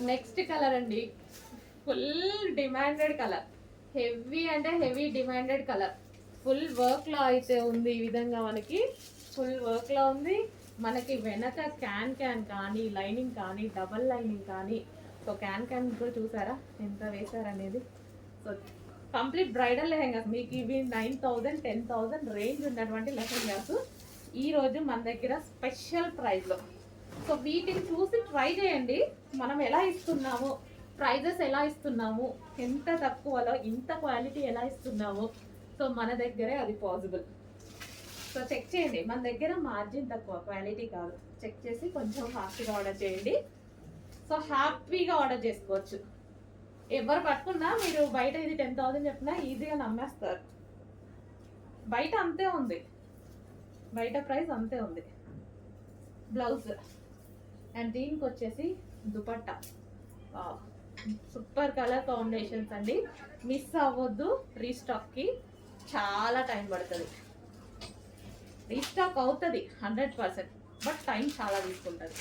Next colour అండి, full demanded colour, heavy అంటే heavy demanded colour. Full వర్క్లో అయితే ఉంది. ఈ విధంగా మనకి ఫుల్ వర్క్లో ఉంది. మనకి వెనక క్యాన్ కానీ లైనింగ్ కానీ డబల్ లైనింగ్ కానీ, సో క్యాన్ కూడా చూసారా ఎంత వేశారనేది. సో కంప్లీట్ బ్రైడల్ లెహెంగాస్ మీకు ఇవి 9,000 10,000 రేంజ్ ఉన్నటువంటి లెహెంగాస్ ఈరోజు మన దగ్గర స్పెషల్ ప్రైస్లో. సో వీటిని చూసి ట్రై చేయండి, మనం ఎలా ఇస్తున్నాము, ప్రైజెస్ ఎలా ఇస్తున్నాము, ఎంత తక్కువలో ఇంత క్వాలిటీ ఎలా ఇస్తున్నాము. సో మన దగ్గరే అది పాసిబుల్. సో చెక్ చేయండి, మన దగ్గర మార్జిన్ తక్కువ, క్వాలిటీ కాదు. చెక్ చేసి కొంచెం ఫాస్ట్గా ఆర్డర్ చేయండి. సో హ్యాపీగా ఆర్డర్ చేసుకోవచ్చు. ఎవరు పట్టుకున్నా మీరు బయట ఇది 10,000 చెప్పినా ఈజీగా నమ్మేస్తారు. బయట అంతే ఉంది, బయట ప్రైస్ అంతే ఉంది. బ్లౌజ్ అండ్ దీనికి వచ్చేసి దుపట్టా. సూపర్ కలర్ కాంబినేషన్స్ అండి, మిస్ అవ్వద్దు. రీస్టాక్కి చాలా టైం పడుతుంది. రీస్టాక్ అవుతుంది 100%, బట్ టైం చాలా తీసుకుంటుంది.